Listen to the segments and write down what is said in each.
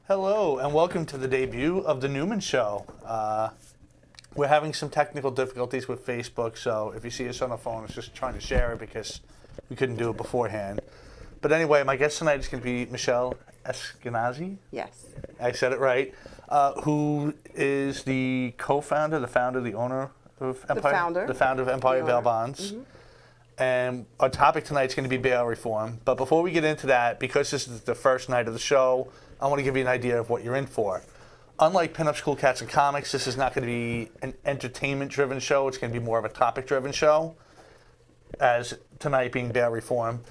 Hello, and welcome to the debut of the Newman Show. We're having some technical difficulties with Facebook, so if you see us on the phone, it's just trying to share it because we couldn't do it beforehand. But anyway, my guest tonight is going to be Michelle Esquenazi. Yes. I said it right. Who is the co-founder, the founder, the owner of Empire? The founder of Empire Bail Bonds. Mm-hmm. And our topic tonight is going to be bail reform. But before we get into that, because this is the first night of the show, I want to give you an idea of what you're in for. Unlike Pinup School Cats and Comics, this is not going to be an entertainment-driven show. It's going to be more of a topic-driven show, as tonight being bail reform.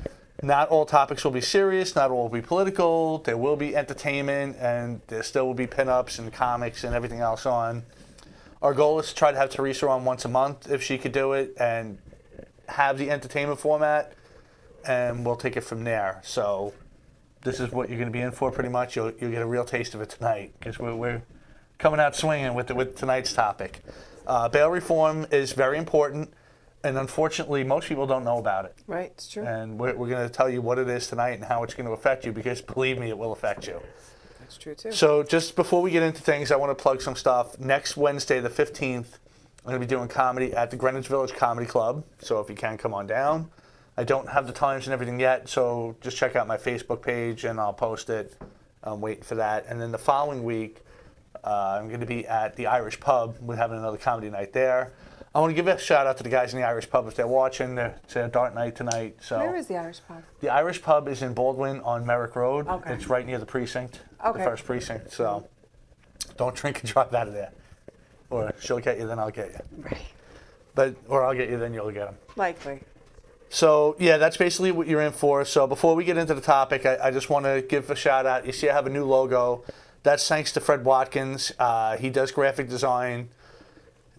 Not all topics will be serious. Not all will be political. There will be entertainment, and there still will be pinups and comics and everything else on. Our goal is to try to have Teresa on once a month, if she could do it, and have the entertainment format, and we'll take it from there. So this is what you're going to be in for pretty much. You'll get a real taste of it tonight because we're coming out swinging with tonight's topic. Bail reform is very important, and unfortunately most people don't know about it. Right, it's true. And we're going to tell you what it is tonight and how it's going to affect you, because believe me, it will affect you. That's true too. So just before we get into things, I want to plug some stuff. Next Wednesday, the 15th, I'm going to be doing comedy at the Greenwich Village Comedy Club, so if you can, come on down. I don't have the times and everything yet, so just check out my Facebook page and I'll post it. I'm waiting for that. And then the following week, I'm going to be at the Irish Pub. We're having another comedy night there. I want to give a shout out to the guys in the Irish Pub if they're watching. It's a dark night tonight. So where is the Irish Pub? The Irish Pub is in Baldwin on Merrick Road. Okay. It's right near the precinct, okay. The first precinct. So don't drink and drive out of there. Or she'll get you, then I'll get you. Right. Or I'll get you, then you'll get them. Likely. So, yeah, that's basically what you're in for. So before we get into the topic, I just want to give a shout out. You see I have a new logo. That's thanks to Fred Watkins. He does graphic design.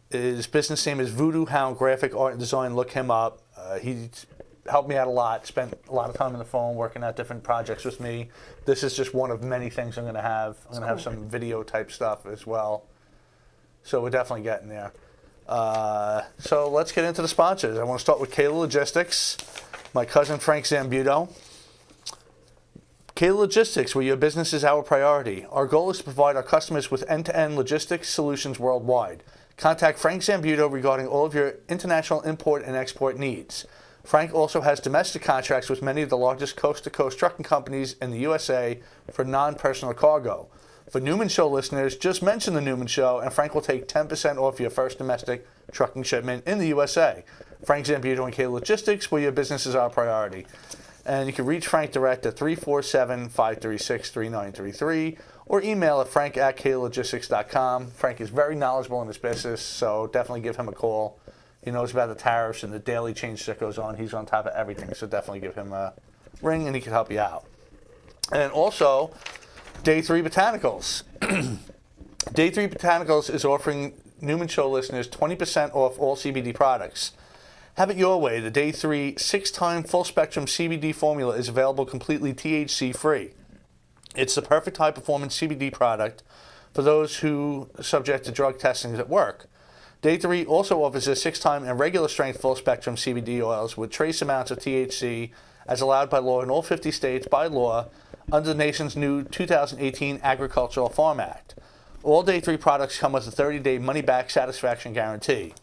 His business name is Voodoo Hound Graphic Art and Design. Look him up. He helped me out a lot, spent a lot of time on the phone working out different projects with me. This is just one of many things I'm going to have. I'm going to have some video type stuff as well. So we're definitely getting there. So let's get into the sponsors. I want to start with Kayla Logistics, my cousin Frank Zambuto. Kayla Logistics, where your business is our priority. Our goal is to provide our customers with end-to-end logistics solutions worldwide. Contact Frank Zambuto regarding all of your international import and export needs. Frank also has domestic contracts with many of the largest coast-to-coast trucking companies in the USA for non-personal cargo. For Newman Show listeners, just mention the Newman Show, and Frank will take 10% off your first domestic trucking shipment in the USA. Frank Zambuto and K Logistics, where your business is our priority. And you can reach Frank direct at 347-536-3933 or email at frank@klogistics.com. Frank is very knowledgeable in his business, so definitely give him a call. He knows about the tariffs and the daily change that goes on. He's on top of everything, so definitely give him a ring and he can help you out. And also, Day 3 Botanicals. Day 3 Botanicals is offering Newman Show listeners 20% off all CBD products. Have it your way. The Day 3 6-time full-spectrum CBD formula is available completely THC-free. It's the perfect high-performance CBD product for those who are subject to drug testing at work. Day 3 also offers a 6-time and regular-strength full-spectrum CBD oils with trace amounts of THC as allowed by law in all 50 states by law under the nation's new 2018 Agricultural Farm Act. All Day 3 products come with a 30-day money-back satisfaction guarantee.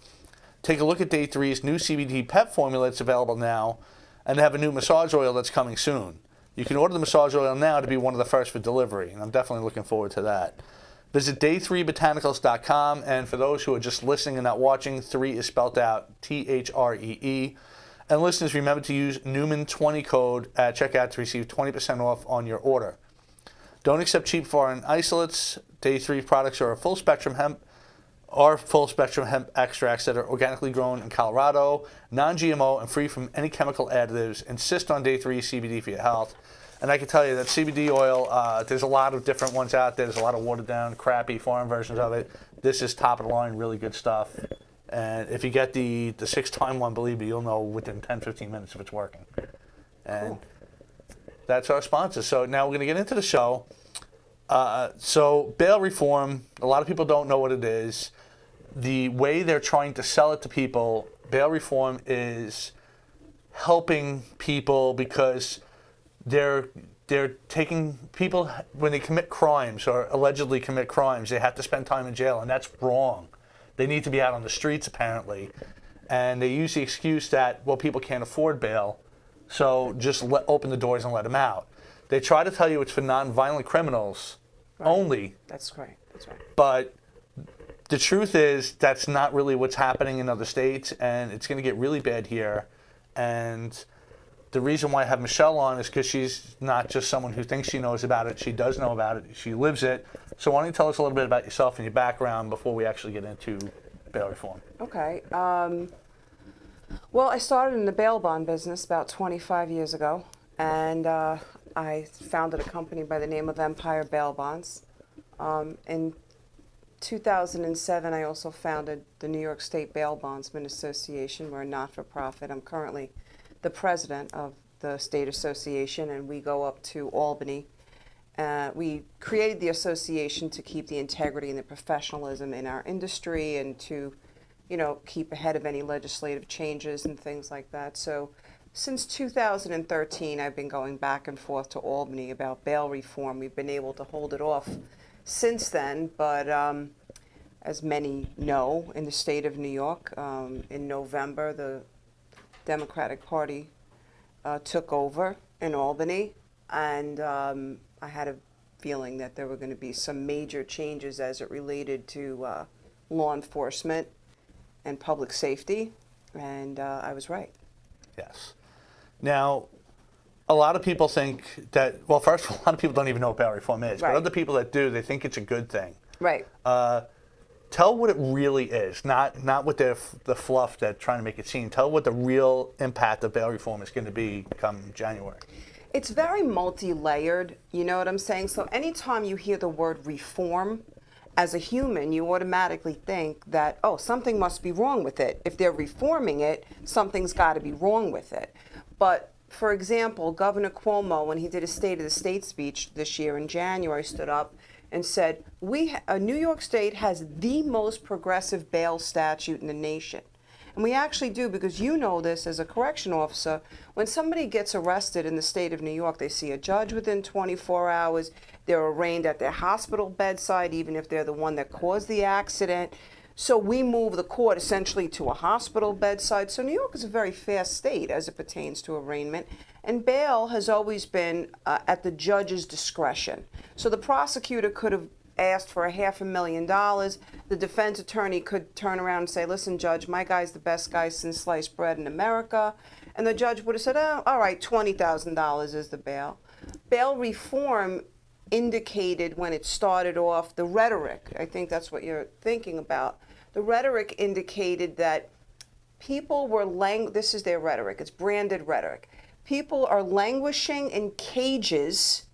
Take a look at Day 3's new CBD pep formula that's available now, and they have a new massage oil that's coming soon. You can order the massage oil now to be one of the first for delivery, and I'm definitely looking forward to that. Visit day3botanicals.com, and for those who are just listening and not watching, 3 is spelled out T-H-R-E-E. And listeners, remember to use Newman20 code at checkout to receive 20% off on your order. Don't accept cheap foreign isolates. Day 3 products are full-spectrum hemp extracts that are organically grown in Colorado, non-GMO, and free from any chemical additives. Insist on Day 3 CBD for your health. And I can tell you that CBD oil, there's a lot of different ones out there. There's a lot of watered-down, crappy foreign versions of it. This is top-of-the-line, really good stuff. And if you get the 6-time one, believe me, you'll know within 10-15 minutes if it's working. And cool. That's our sponsor. So now we're going to get into the show. So bail reform, a lot of people don't know what it is. The way they're trying to sell it to people, bail reform is helping people because they're they're taking people, when they commit crimes or allegedly commit crimes, they have to spend time in jail, and that's wrong. They need to be out on the streets, apparently. And they use the excuse that, well, people can't afford bail, so just open the doors and let them out. They try to tell you it's for nonviolent criminals only. That's right. That's right. But the truth is that's not really what's happening in other states, and it's going to get really bad here. And the reason why I have Michelle on is because she's not just someone who thinks she knows about it. She does know about it. She lives it. So why don't you tell us a little bit about yourself and your background before we actually get into bail reform? Okay. Well, I started in the bail bond business about 25 years ago, and I founded a company by the name of Empire Bail Bonds. In 2007, I also founded the New York State Bail Bondsmen Association. We're a not-for-profit. I'm currently the president of the state association, and we go up to Albany. We created the association to keep the integrity and the professionalism in our industry, and to, keep ahead of any legislative changes and things like that. So since 2013, I've been going back and forth to Albany about bail reform. We've been able to hold it off since then, but as many know, in the state of New York, in November, the Democratic Party took over in Albany, and I had a feeling that there were going to be some major changes as it related to law enforcement and public safety, and I was right. Yes. Now, a lot of people think that, well, first of all, a lot of people don't even know what bail reform is, Right. but other people that do, they think it's a good thing. Right. Tell what it really is, not with the fluff that trying to make it seem. Tell what the real impact of bail reform is going to be come January. It's very multi-layered, you know what I'm saying? So anytime you hear the word reform, as a human, you automatically think that, oh, something must be wrong with it. If they're reforming it, something's got to be wrong with it. But, for example, Governor Cuomo, when he did his State of the State speech this year in January, stood up and said, New York State has the most progressive bail statute in the nation. And we actually do, because you know this as a correction officer. When somebody gets arrested in the state of New York, they see a judge within 24 hours. They're arraigned at their hospital bedside, even if they're the one that caused the accident. So we move the court essentially to a hospital bedside. So New York is a very fast state as it pertains to arraignment. And bail has always been at the judge's discretion. So the prosecutor could have asked for $500,000. The defense attorney could turn around and say, listen, Judge, my guy's the best guy since sliced bread in America. And the judge would have said, oh, all right, $20,000 is the bail. Bail reform indicated, when it started off, the rhetoric. I think that's what you're thinking about. The rhetoric indicated that people were, this is their rhetoric, it's branded rhetoric. People are languishing in cages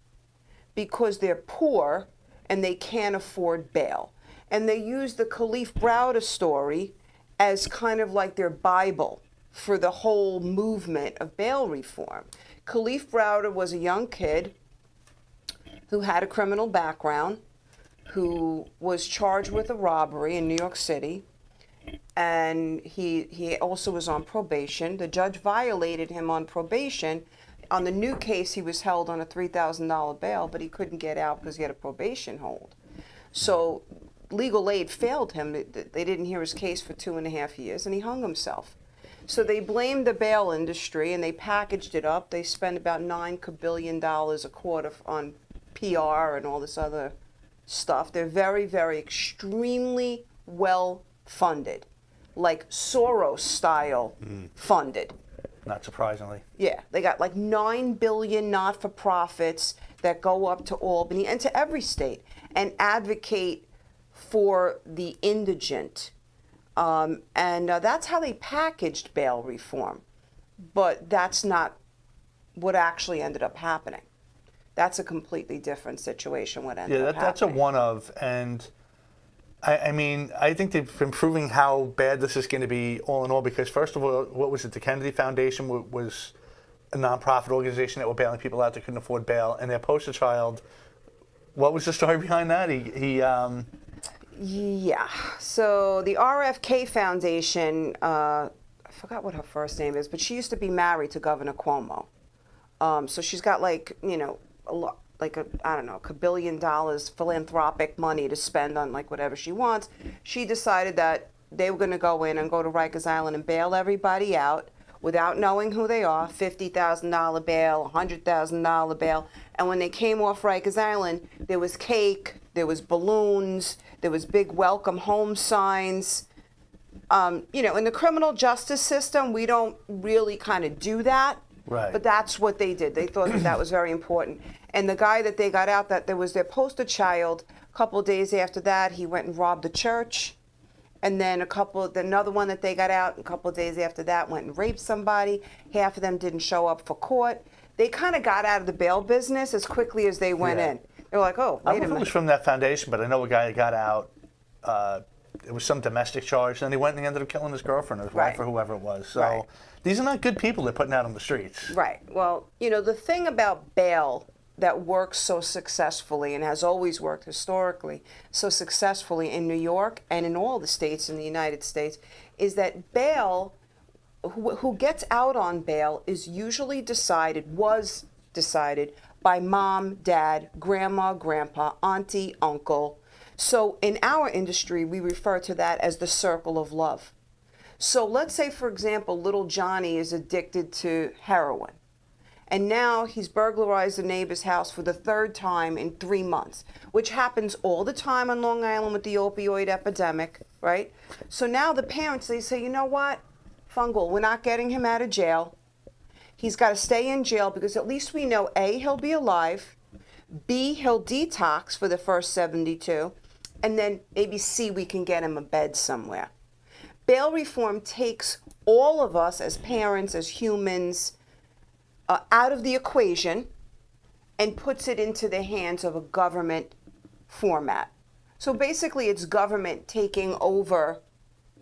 because they're poor and they can't afford bail. And they use the Khalif Browder story as kind of like their Bible for the whole movement of bail reform. Khalif Browder was a young kid who had a criminal background, who was charged with a robbery in New York City, and he also was on probation. The judge violated him on probation. On the new case, he was held on a $3,000 bail, but he couldn't get out because he had a probation hold. So legal aid failed him. They didn't hear his case for 2.5 years, and he hung himself. So they blamed the bail industry, and they packaged it up. They spent about $9 billion a quarter on PR and all this other stuff. They're very, very extremely well funded, like Soros-style funded. Not surprisingly. Yeah, they got like 9 billion not-for-profits that go up to Albany and to every state and advocate for the indigent. And that's how they packaged bail reform. But that's not what actually ended up happening. That's a completely different situation, what ended up happening. Yeah, that's a one of. And I mean, I think they've been proving how bad this is going to be all in all, because first of all, what was it? The Kennedy Foundation was a nonprofit organization that were bailing people out that couldn't afford bail, and their poster child, what was the story behind that? Yeah, so the RFK Foundation, I forgot what her first name is, but she used to be married to Governor Cuomo. So she's got a lot, like I don't know, $1 billion philanthropic money to spend on like whatever she wants. She decided that they were going to go in and go to Rikers Island and bail everybody out without knowing who they are, $50,000 bail, $100,000 bail. And when they came off Rikers Island, there was cake, there was balloons, there was big welcome home signs. You know, in the criminal justice system, we don't really kind of do that. Right. But that's what they did. They thought that was very important. And the guy that they got out, that there was their poster child, a couple of days after that, he went and robbed a church. And then another one that they got out, a couple of days after that, went and raped somebody. Half of them didn't show up for court. They kind of got out of the bail business as quickly as they went in. They were like, oh, I wait a don't know if it minute. was from that foundation, but I know a guy that got out. It was some domestic charge, and then he went and he ended up killing his girlfriend or his wife or whoever it was. So these are not good people they're putting out on the streets. Right. Well, you know, the thing about bail that works so successfully and has always worked historically so successfully in New York and in all the states in the United States is that bail, who gets out on bail was decided by mom, dad, grandma, grandpa, auntie, uncle. So in our industry, we refer to that as the circle of love. So let's say, for example, little Johnny is addicted to heroin. And now he's burglarized the neighbor's house for the 3rd time in 3 months, which happens all the time on Long Island with the opioid epidemic, right? So now the parents, they say, you know what, Fungal, we're not getting him out of jail. He's got to stay in jail because at least we know, A, he'll be alive, B, he'll detox for the first 72, and then maybe C, we can get him a bed somewhere. Bail reform takes all of us as parents, as humans, out of the equation and puts it into the hands of a government format. So basically it's government taking over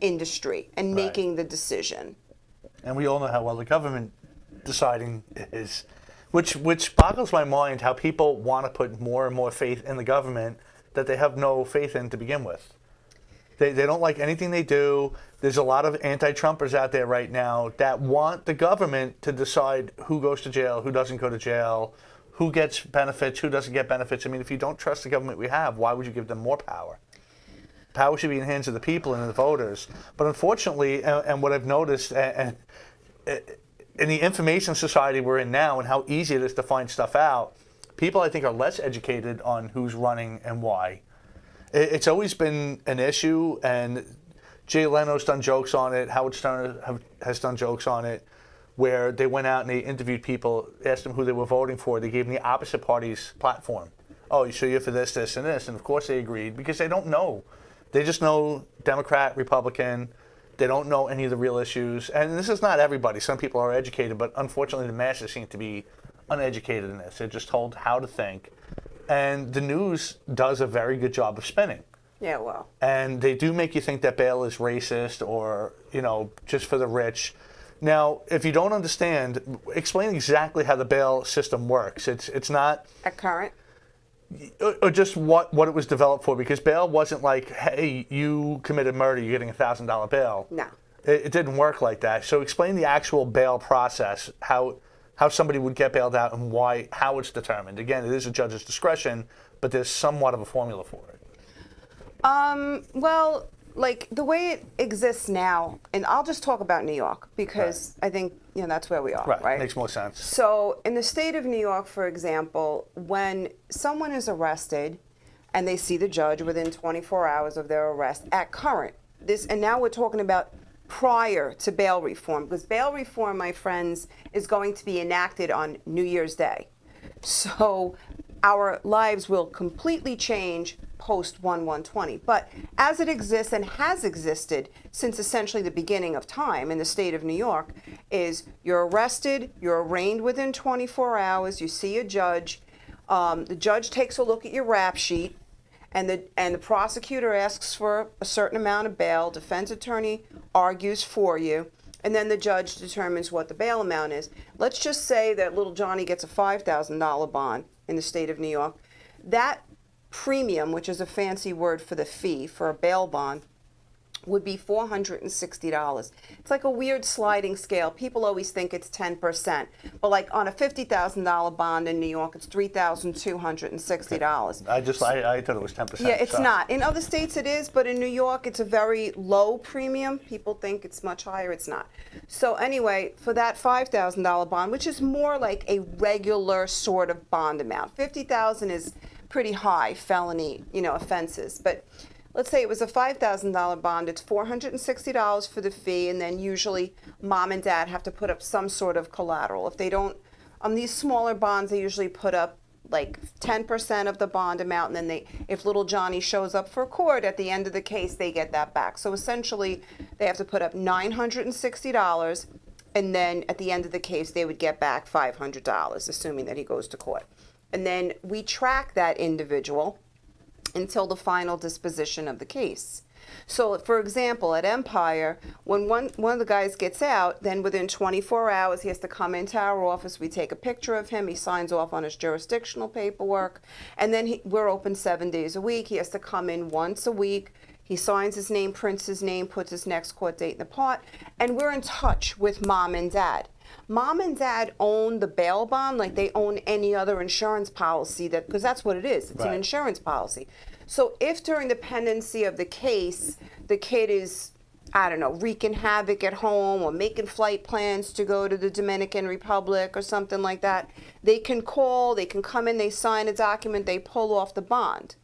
industry and making the decision. And we all know how well the government deciding is, which boggles my mind how people want to put more and more faith in the government that they have no faith in to begin with. They don't like anything they do. There's a lot of anti-Trumpers out there right now that want the government to decide who goes to jail, who doesn't go to jail, who gets benefits, who doesn't get benefits. I mean, if you don't trust the government we have, why would you give them more power? Power should be in the hands of the people and the voters. But unfortunately, and what I've noticed, and in the information society we're in now and how easy it is to find stuff out, people I think are less educated on who's running and why. It's always been an issue, and Jay Leno's done jokes on it. Howard Stern has done jokes on it, where they went out and they interviewed people, asked them who they were voting for. They gave them the opposite party's platform. Oh, so you're for this, this, and this. And of course they agreed because they don't know. They just know Democrat, Republican. They don't know any of the real issues. And this is not everybody. Some people are educated, but unfortunately the masses seem to be uneducated in this. They're just told how to think. And the news does a very good job of spinning. Yeah, well. And they do make you think that bail is racist or, you know, just for the rich. Now, if you don't understand, explain exactly how the bail system works. It's not At current? Or just what it was developed for, because bail wasn't like, hey, you committed murder, you're getting $1,000 bail. No. It didn't work like that. So explain the actual bail process, how somebody would get bailed out and how it's determined. Again, it is a judge's discretion, but there's somewhat of a formula for it. Well, like the way it exists now, and I'll just talk about New York because I think, you know, that's where we are, right? Makes more sense. So in the state of New York, for example, when someone is arrested and they see the judge within 24 hours of their arrest at current, and now we're talking about prior to bail reform, because bail reform, my friends, is going to be enacted on New Year's Day. So our lives will completely change post 1/1/20. But as it exists and has existed since essentially the beginning of time in the state of New York, is you're arrested, you're arraigned within 24 hours, you see a judge, the judge takes a look at your rap sheet, and the prosecutor asks for a certain amount of bail, defense attorney argues for you, and then the judge determines what the bail amount is. Let's just say that little Johnny gets a $5,000 bond in the state of New York. That premium, which is a fancy word for the fee for a bail bond, would be $460. It's like a weird sliding scale. People always think it's 10%, but like on a $50,000 bond in New York, it's $3,260. I thought it was 10%. Yeah, it's so. not. In other states it is, but in New York it's a very low premium. People think it's much higher. It's not. So anyway, for that $5,000 bond, which is more like a regular sort of bond amount, $50,000 is pretty high felony, offenses, but let's say it was a $5,000 bond, it's $460 for the fee, and then usually mom and dad have to put up some sort of collateral. If they don't, on these smaller bonds, they usually put up like 10% of the bond amount, and then if little Johnny shows up for court at the end of the case, they get that back. So essentially, they have to put up $960, and then at the end of the case, they would get back $500, assuming that he goes to court. And then we track that individual until the final disposition of the case. So, for example, at Empire, when one of the guys gets out, then within 24 hours he has to come into our office. We take a picture of him. He signs off on his jurisdictional paperwork, and then we're open 7 days a week. He has to come in once a week. He signs his name, prints his name, puts his next court date in the pot, and we're in touch with mom and dad. Mom and dad own the bail bond like they own any other insurance policy, because that's what it is. It's an insurance policy. So if during the pendency of the case, the kid is, I don't know, wreaking havoc at home or making flight plans to go to the Dominican Republic or something like that, they can call, they can come in, they sign a document, they pull off the bond.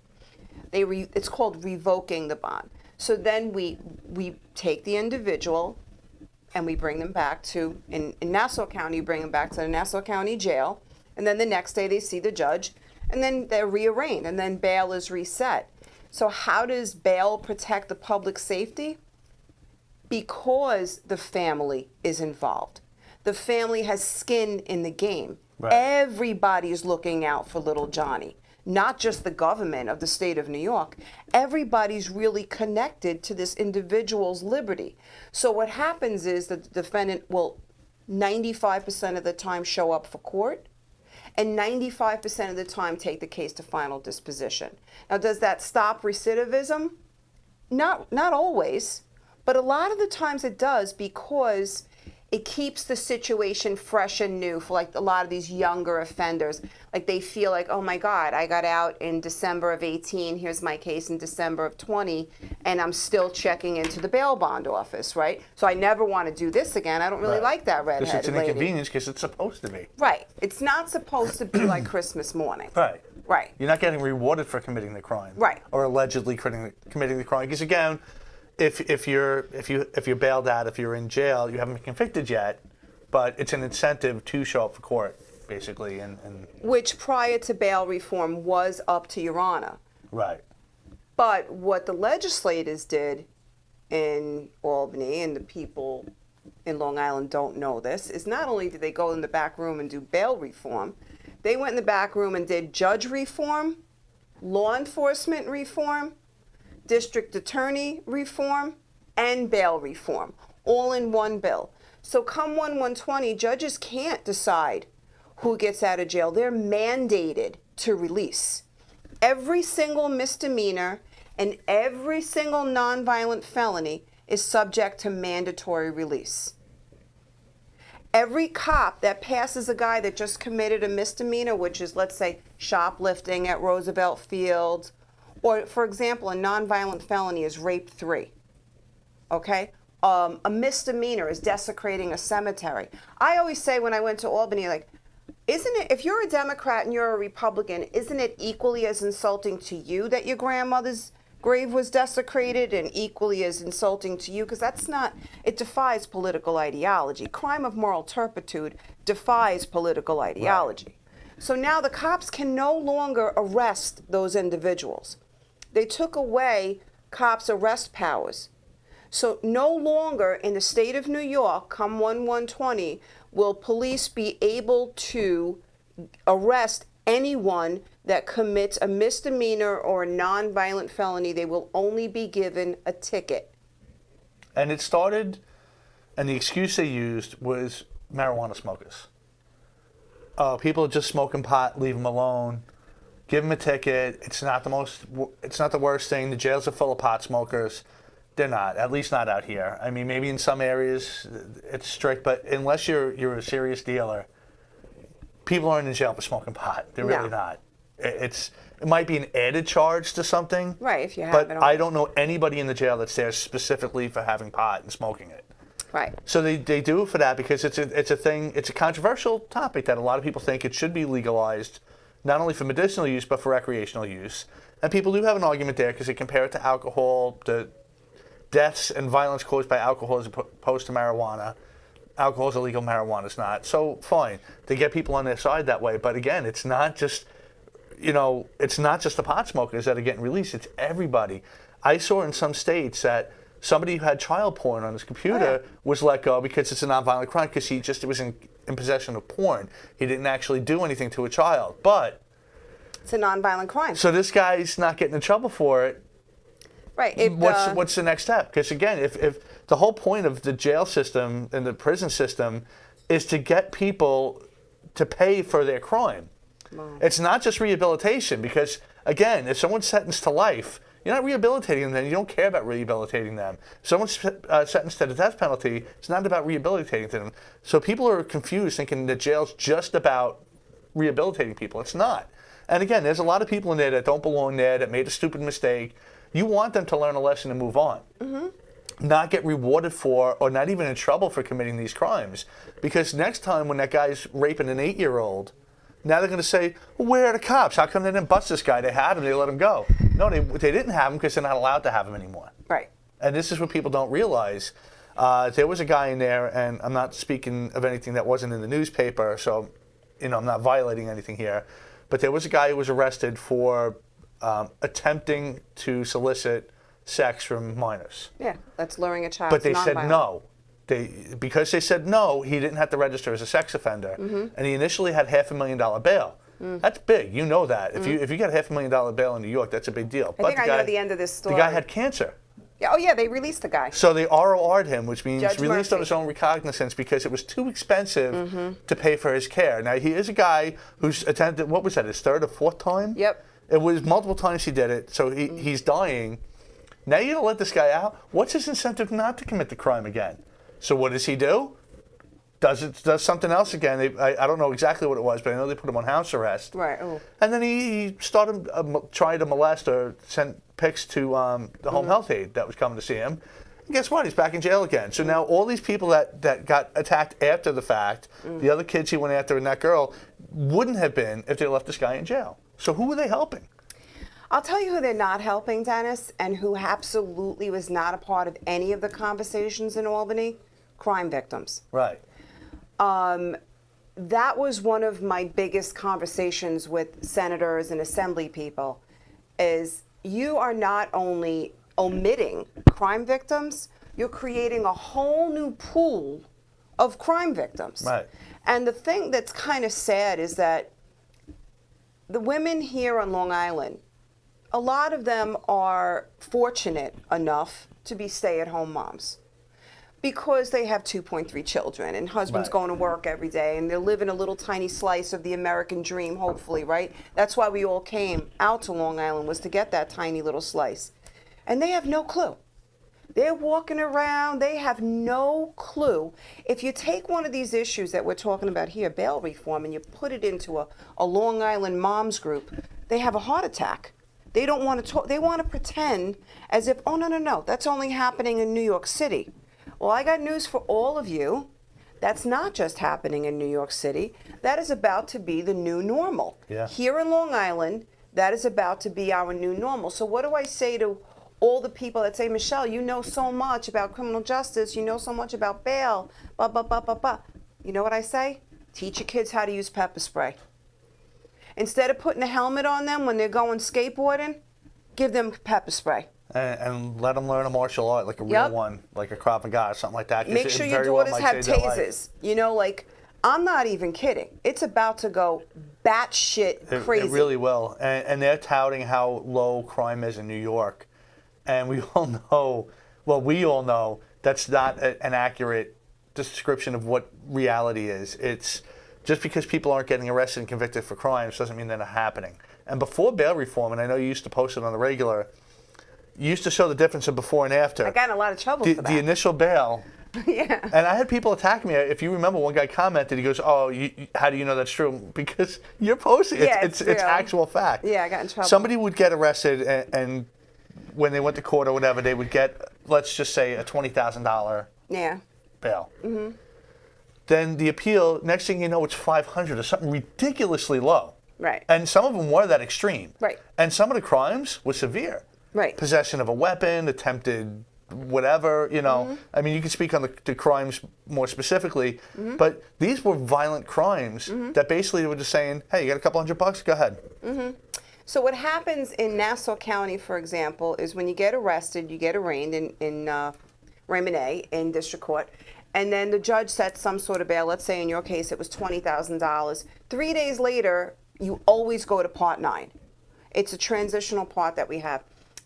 It's called revoking the bond. So then we take the individual and we bring them back to, in Nassau County, you bring them back to the Nassau County Jail, and then the next day they see the judge, and then they're rearranged, and then bail is reset. So how does bail protect the public safety? Because the family is involved. The family has skin in the game. Right. Everybody's looking out for little Johnny, not just the government of the state of New York. Everybody's really connected to this individual's liberty. So what happens is that the defendant will 95% of the time show up for court, and 95% of the time take the case to final disposition. Now, does that stop recidivism? Not always, but a lot of the times it does, because it keeps the situation fresh and new for like a lot of these younger offenders. Like they feel like, oh my God, I got out in December of 18, here's my case in December of 20, and I'm still checking into the bail bond office, right? So I never want to do this again. I don't really like that redheaded lady. Because it's an inconvenience, because it's supposed to be. Right. It's not supposed to be like Christmas morning. Right. Right. You're not getting rewarded for committing the crime. Right. Or allegedly committing the crime. Because again, if you're bailed out, if you're in jail, you haven't been convicted yet, but it's an incentive to show up for court, basically. And which prior to bail reform was up to Your Honor. Right. But what the legislators did in Albany, and the people in Long Island don't know this, is not only did they go in the back room and do bail reform, they went in the back room and did judge reform, law enforcement reform, district attorney reform, and bail reform, all in one bill. So come 1/120, judges can't decide who gets out of jail. They're mandated to release. Every single misdemeanor and every single nonviolent felony is subject to mandatory release. Every cop that passes a guy that just committed a misdemeanor, which is, let's say, shoplifting at Roosevelt Field, or, for example, a nonviolent felony is rape 3, okay? A misdemeanor is desecrating a cemetery. I always say when I went to Albany, like, isn't it, if you're a Democrat and you're a Republican, isn't it equally as insulting to you that your grandmother's grave was desecrated, and equally as insulting to you? Because that's not, it defies political ideology. Crime of moral turpitude defies political ideology. Right. So now the cops can no longer arrest those individuals. They took away cops' arrest powers. So no longer in the state of New York, come 1/120, will police be able to arrest anyone that commits a misdemeanor or a nonviolent felony. They will only be given a ticket. And it started, and the excuse they used was marijuana smokers. People are just smoking pot, leave them alone. Give them a ticket. It's not the worst thing. The jails are full of pot smokers. They're not, at least not out here. I mean, maybe in some areas it's strict, but unless you're a serious dealer, people aren't in jail for smoking pot. They're really not. It might be an added charge to something. Right, if you have but it on. I don't know anybody in the jail that's there specifically for having pot and smoking it. Right. So they do it for that because it's a thing. It's a controversial topic that a lot of people think it should be legalized, not only for medicinal use but for recreational use. And people do have an argument there because they compare it to alcohol, the deaths and violence caused by alcohol as opposed to marijuana. Alcohol is illegal, marijuana is not. So fine, they get people on their side that way. But again, it's not just, it's not just the pot smokers that are getting released. It's everybody. I saw in some states that somebody who had child porn on his computer was let go because it's a nonviolent crime because he just was in possession of porn. He didn't actually do anything to a child, but it's a nonviolent crime. So this guy's not getting in trouble for it. Right. What's the next step? Because again, if the whole point of the jail system and the prison system is to get people to pay for their crime, it's not just rehabilitation. Because again, if someone's sentenced to life, you're not rehabilitating them. Then you don't care about rehabilitating them. If someone's sentenced to the death penalty, it's not about rehabilitating them. So people are confused, thinking that jail's just about rehabilitating people. It's not. And again, there's a lot of people in there that don't belong there, that made a stupid mistake. You want them to learn a lesson and move on. Not get rewarded for or not even in trouble for committing these crimes. Because next time when that guy's raping an 8-year-old, now they're going to say, well, where are the cops? How come they didn't bust this guy? They had him, they let him go. No, they didn't have him because they're not allowed to have him anymore. Right. And this is what people don't realize. There was a guy in there, and I'm not speaking of anything that wasn't in the newspaper, so I'm not violating anything here. But there was a guy who was arrested for attempting to solicit sex from minors. Yeah, that's luring a child. But they said no. Because they said no, he didn't have to register as a sex offender. And he initially had $500,000 bail. That's big. You know that. If you get $500,000 bail in New York, that's a big deal. I think I know the end of this story. The guy had cancer. Yeah, oh yeah, they released the guy. So they ROR'd him, which means Judge released Murphy. on his own recognizance because it was too expensive to pay for his care. Now, he is a guy who's attempted, what was that, his third or fourth time? Yep. It was multiple times he did it, so he's dying. Now you're going to let this guy out? What's his incentive not to commit the crime again? So what does he do? Does something else again. I don't know exactly what it was, but I know they put him on house arrest. Right. Oh. And then he started trying to molest or sent pics to the home health aide that was coming to see him. And guess what? He's back in jail again. So now all these people that got attacked after the fact, the other kids he went after and that girl, wouldn't have been if they left this guy in jail. So who are they helping? I'll tell you who they're not helping, Dennis, and who absolutely was not a part of any of the conversations in Albany. Crime victims. Right. That was one of my biggest conversations with senators and assembly people, is you are not only omitting crime victims, you're creating a whole new pool of crime victims. Right. And the thing that's kind of sad is that the women here on Long Island, a lot of them are fortunate enough to be stay-at-home moms because they have 2.3 children and husbands going to work every day and they're living a little tiny slice of the American dream, hopefully, right? That's why we all came out to Long Island, was to get that tiny little slice. And they have no clue. They're walking around, they have no clue. If you take one of these issues that we're talking about here, bail reform, and you put it into a Long Island moms group, they have a heart attack. They don't want to talk, they want to pretend as if, oh, no, that's only happening in New York City. Well, I got news for all of you. That's not just happening in New York City. That is about to be the new normal. Yeah. Here in Long Island, that is about to be our new normal. So what do I say to all the people that say, Michelle, you know so much about criminal justice, you know so much about bail, blah, blah, blah, blah, blah. You know what I say? Teach your kids how to use pepper spray. Instead of putting a helmet on them when they're going skateboarding, give them pepper spray. And let them learn a martial art, like a real one, like a Krav Maga or something like that. Make sure your daughters have tasers. You know, like, I'm not even kidding. It's about to go batshit crazy. It really will. And they're touting how low crime is in New York. And we all know that's not an accurate description of what reality is. It's just because people aren't getting arrested and convicted for crimes doesn't mean they're not happening. And before bail reform, and I know you used to post it on the regular, you used to show the difference of before and after. I got in a lot of trouble The, for the that. initial bail. Yeah. And I had people attack me. If you remember, one guy commented, he goes, "Oh, how do you know that's true?" Because you're posting. Yeah, it's real. actual fact. Yeah, I got in trouble. Somebody would get arrested, and when they went to court or whatever, they would get, let's just say, a $20,000 Yeah. bail. Mm-hmm. Then the appeal, next thing you know, it's 500 or something ridiculously low. Right. And some of them were that extreme. Right. And some of the crimes were severe. Right. Possession of a weapon, attempted whatever, you know. Mm-hmm. I mean, you can speak on the crimes more specifically, Mm-hmm. but these were violent crimes that basically were just saying, hey, you got a couple $100? Go ahead. So what happens in Nassau County, for example, is when you get arrested, you get arraigned in Raymond A in district court, and then the judge sets some sort of bail. Let's say in your case it was $20,000. 3 days later, you always go to Part 9. It's a transitional part that we have.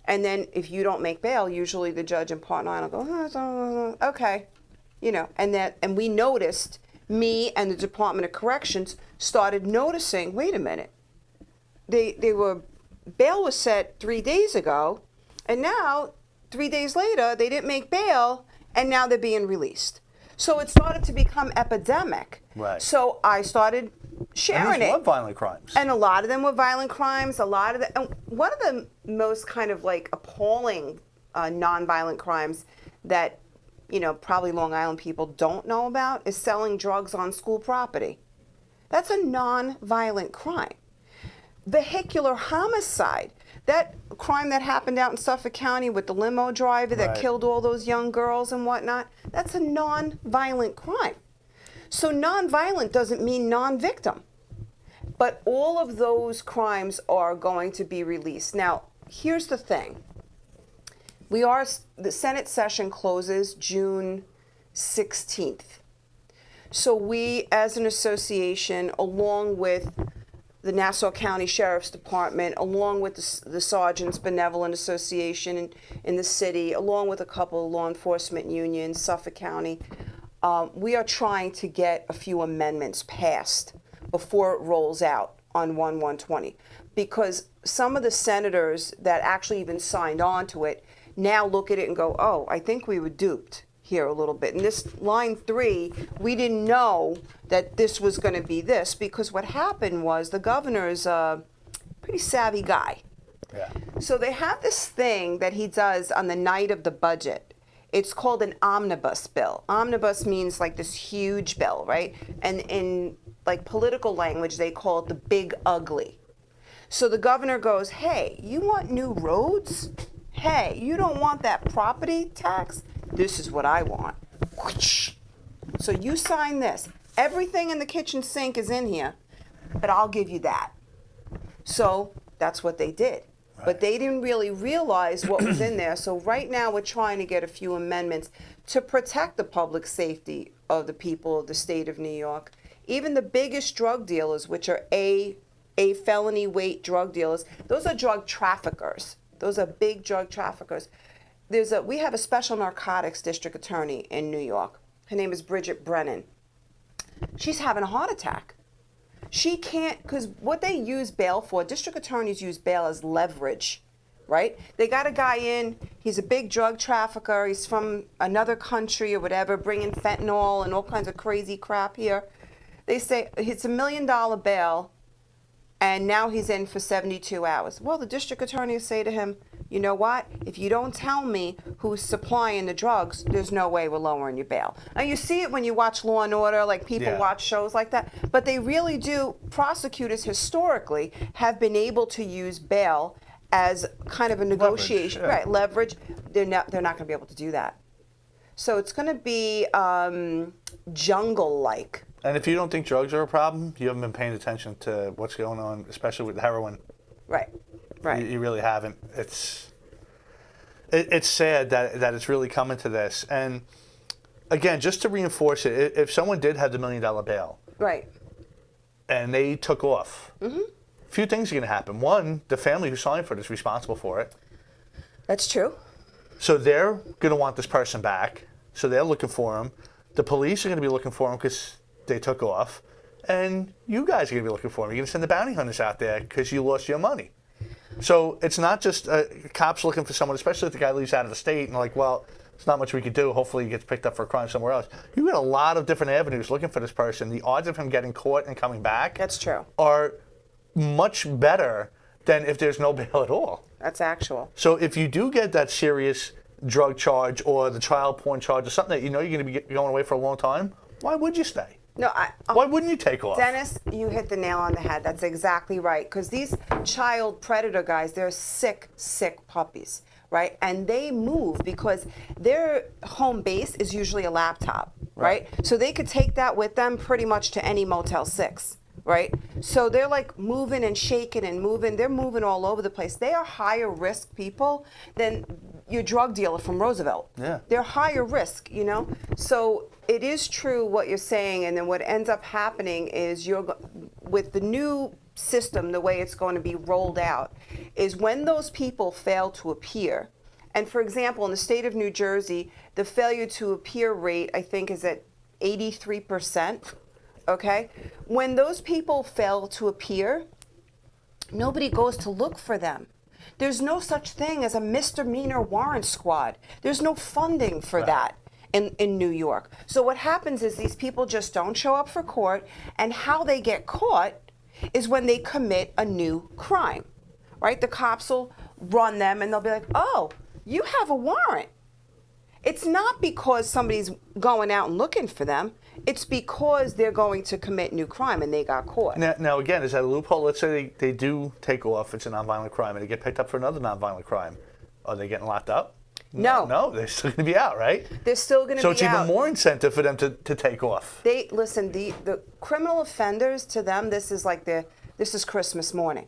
And then if you don't make bail, usually the judge in Part 9 will go, okay, you know, and we noticed, me and the Department of Corrections started noticing, wait a minute, they were, bail was set 3 days ago, and now 3 days later they didn't make bail, and now they're being released. So it started to become epidemic. Right. So I started sharing And these it. were violent crimes. And a lot of them were violent crimes. And one of the most kind of like appalling nonviolent crimes that, you know, probably Long Island people don't know about is selling drugs on school property. That's a nonviolent crime. Vehicular homicide, that crime that happened out in Suffolk County with the limo driver that Right. killed all those young girls and whatnot, that's a nonviolent crime. So nonviolent doesn't mean non-victim. But all of those crimes are going to be released. Now, here's the thing. The Senate session closes June 16th. So we, as an association, along with the Nassau County Sheriff's Department, along with the Sergeants Benevolent Association in the city, along with a couple of law enforcement unions, Suffolk County, we are trying to get a few amendments passed before it rolls out on 1/1/20, because some of the senators that actually even signed on to it now look at it and go, oh, I think we were duped here a little bit. And this line 3, we didn't know that this was going to be this, because what happened was the governor is a pretty savvy guy. Yeah. So they have this thing that he does on the night of the budget. It's called an omnibus bill. Omnibus means like this huge bill, right? And in like political language, they call it the big ugly. So the governor goes, hey, you want new roads? Hey, you don't want that property tax? This is what I want. So you sign this. Everything in the kitchen sink is in here, but I'll give you that. So that's what they did. But they didn't really realize what was in there. So right now we're trying to get a few amendments to protect the public safety of the people of the state of New York. Even the biggest drug dealers, which are A felony weight drug dealers, those are drug traffickers. Those are big drug traffickers. We have a special narcotics district attorney in New York. Her name is Bridget Brennan. She's having a heart attack. She can't, because what they use bail for, district attorneys use bail as leverage, right? They got a guy in, he's a big drug trafficker, he's from another country or whatever, bringing fentanyl and all kinds of crazy crap here. They say it's $1 million bail, and now he's in for 72 hours. Well, the district attorney will say to him, you know what? If you don't tell me who's supplying the drugs, there's no way we're lowering your bail. Now, you see it when you watch Law and Order, like people watch shows like that, but they really do. Prosecutors historically have been able to use bail as kind of a negotiation, leverage, right? Leverage. They're not going to be able to do that. So it's going to be jungle-like. And if you don't think drugs are a problem, you haven't been paying attention to what's going on, especially with heroin. Right. Right. You really haven't. It's sad that it's really coming to this. And again, just to reinforce it, if someone did have the $1 million bail, right, and they took off, a few things are going to happen. One, the family who signed for it is responsible for it. That's true. So they're going to want this person back. So they're looking for him. The police are going to be looking for him because they took off. And you guys are going to be looking for him. You're going to send the bounty hunters out there because you lost your money. So it's not just cops looking for someone, especially if the guy leaves out of the state and like, well, there's not much we could do. Hopefully he gets picked up for a crime somewhere else. You got a lot of different avenues looking for this person. The odds of him getting caught and coming back That's true. are much better than if there's no bail at all. That's actual. So if you do get that serious drug charge or the child porn charge or something that you know you're going to be going away for a long time, why would you stay? No, Why wouldn't you take off? Dennis, you hit the nail on the head. That's exactly right. Because these child predator guys, they're sick, sick puppies, right? And they move because their home base is usually a laptop, right? So they could take that with them pretty much to any Motel 6, right? So they're like moving and shaking and moving. They're moving all over the place. They are higher risk people than your drug dealer from Roosevelt. Yeah. They're higher risk, you know? So it is true what you're saying, and then what ends up happening is with the new system, the way it's going to be rolled out, is when those people fail to appear, and for example, in the state of New Jersey, the failure to appear rate, I think, is at 83%, okay? When those people fail to appear, nobody goes to look for them. There's no such thing as a misdemeanor warrant squad. There's no funding for that in New York. So what happens is these people just don't show up for court, and how they get caught is when they commit a new crime, right? The cops will run them and they'll be like, oh, you have a warrant. It's not because somebody's going out and looking for them. It's because they're going to commit new crime and they got caught. Now again, is that a loophole? Let's say they do take off, it's a nonviolent crime, and they get picked up for another nonviolent crime. Are they getting locked up? No. No, they're still going to be out, right? They're still going to be out. So it's even more incentive for them to take off. Listen, the criminal offenders, to them, this is Christmas morning.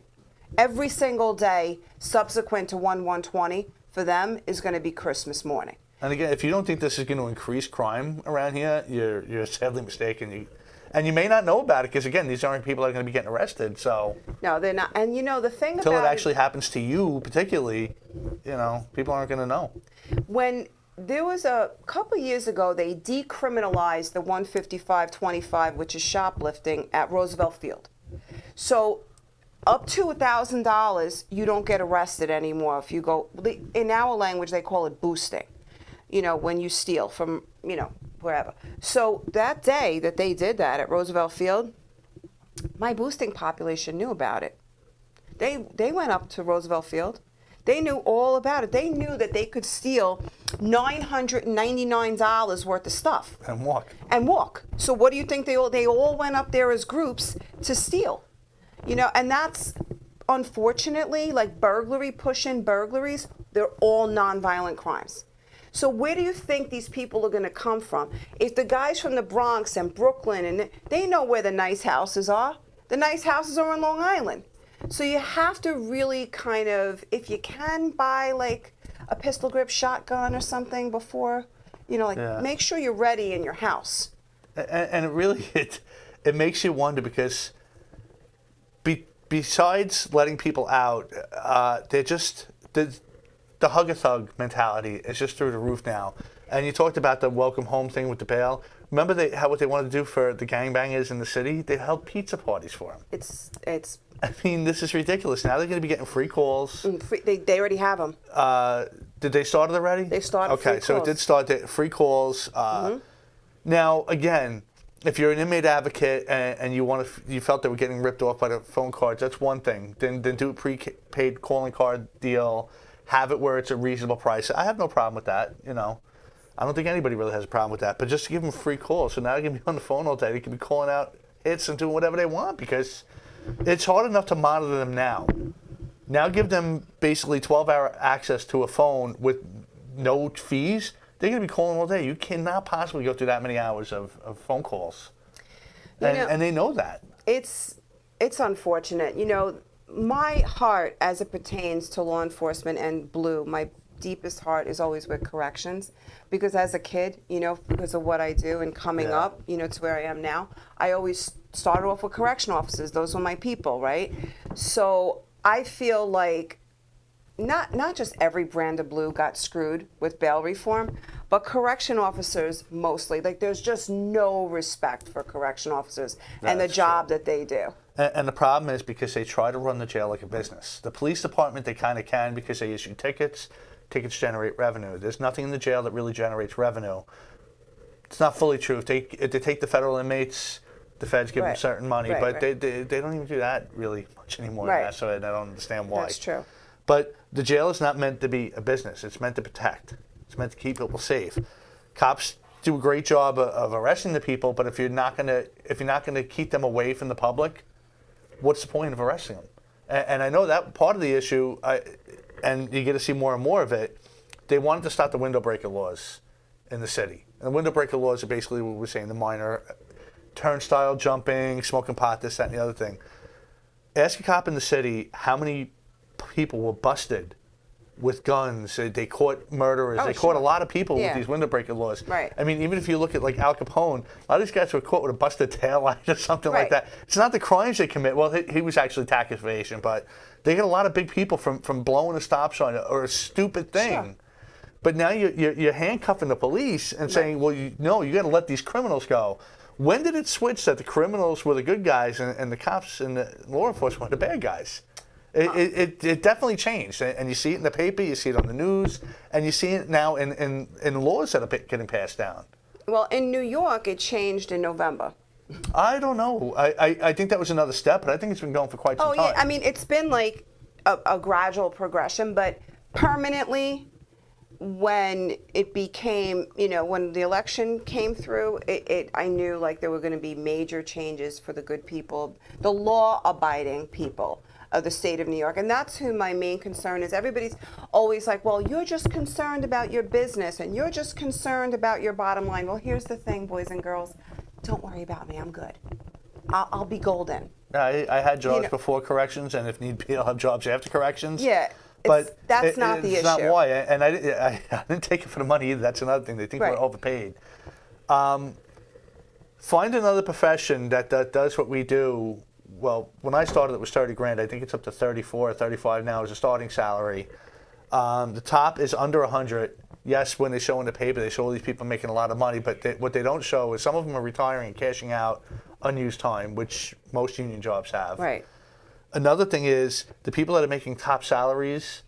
Every single day subsequent to 1/1/20 for them is going to be Christmas morning. And again, if you don't think this is going to increase crime around here, you're sadly mistaken. And you may not know about it because, again, these aren't people that are going to be getting arrested. So no, they're not. And you know the thing until about it actually happens to you, particularly, people aren't going to know. When there was a couple years ago, they decriminalized the 155-25, which is shoplifting, at Roosevelt Field. So up to $1,000, you don't get arrested anymore. If you go, in our language, they call it boosting. When you steal from, wherever. So that day that they did that at Roosevelt Field, my boosting population knew about it. They went up to Roosevelt Field. They knew all about it. They knew that they could steal $999 worth of stuff. And walk. So what do you think they all went up there as groups to steal? And that's, unfortunately, like burglary, push-in burglaries, they're all nonviolent crimes. So where do you think these people are going to come from? If the guys from the Bronx and Brooklyn, and they know where the nice houses are. The nice houses are on Long Island. So you have to really kind of, if you can, buy like a pistol grip shotgun or something before, make sure you're ready in your house. And it really, it makes you wonder because besides letting people out, they're just, the hug-a-thug mentality is just through the roof now. And you talked about the welcome home thing with the bail. Remember what they wanted to do for the gangbangers in the city? They held pizza parties for them. It's. I mean, this is ridiculous. Now they're going to be getting free calls. They already have them. Did they start it already? They started. Okay, so it did start free calls. Now again, if you're an inmate advocate and you felt they were getting ripped off by the phone cards, that's one thing. Then do a prepaid calling card deal. Have it where it's a reasonable price. I have no problem with that. I don't think anybody really has a problem with that. But just to give them free calls, so now they can be on the phone all day. They can be calling out hits and doing whatever they want because it's hard enough to monitor them now. Now give them basically 12-hour access to a phone with no fees. They're going to be calling all day. You cannot possibly go through that many hours of phone calls. And they know that. It's unfortunate. My heart, as it pertains to law enforcement and Blue, my deepest heart is always with corrections. Because as a kid, because of what I do and coming up, to where I am now, I always started off with correction officers. Those were my people, right? So I feel like not just every brand of Blue got screwed with bail reform, But correction officers mostly, like there's just no respect for correction officers and the That's job true. that they do. And the problem is because they try to run the jail like a business. The police department, they kind of can because they issue tickets. Tickets generate revenue. There's nothing in the jail that really generates revenue. It's not fully true. If they take the federal inmates, the feds give them Right. certain money, Right, but right. they don't even do that really much anymore. Right. That's why I don't understand why. That's true. But the jail is not meant to be a business. It's meant to protect. It's meant to keep people safe. Cops do a great job of arresting the people, but if you're not gonna keep them away from the public, what's the point of arresting them? And I know that part of the issue, and you get to see more and more of it. They wanted to stop the window breaker laws in the city. And the window breaker laws are basically what we're saying, the minor turnstile jumping, smoking pot, this, that, and the other thing. Ask a cop in the city how many people were busted with guns. They caught murderers. Oh, They caught a sure. lot of people Yeah. with these window breaker laws. Right. I mean, even if you look at like Al Capone, a lot of these guys were caught with a busted taillight or something like Right. that. It's not the crimes they commit. Well, he was actually tax evasion, but they get a lot of big people from blowing a stop sign or a stupid thing. Sure. But now you're handcuffing the police and saying, well, you got to let these criminals go. When did it switch that the criminals were the good guys and the cops and the law enforcement were the bad guys? It definitely changed, and you see it in the paper, you see it on the news, and you see it now in laws that are getting passed down. Well, in New York, it changed in November. I don't know. I think that was another step, but I think it's been going for quite some Oh, time. yeah. I mean, it's been like a gradual progression, but permanently, when it became, when the election came through, I knew like there were going to be major changes for the good people, the law-abiding people of the state of New York. And that's who my main concern is. Everybody's always like, well, you're just concerned about your business and you're just concerned about your bottom line. Well, here's the thing, boys and girls. Don't worry about me. I'm good. I'll be golden. I had jobs know- before corrections, and if need be, I'll have jobs after corrections. Yeah. But That's not the it's not issue. why, and I didn't take it for the money either. That's another thing. They think Right. we're overpaid. Find another profession that does what we do. Well, when I started, it was 30 grand. I think it's up to 34 or 35 now as a starting salary. The top is under 100. Yes, when they show in the paper, they show all these people making a lot of money, but what they don't show is some of them are retiring and cashing out unused time, which most union jobs have. Right. Another thing is the people that are making top salaries,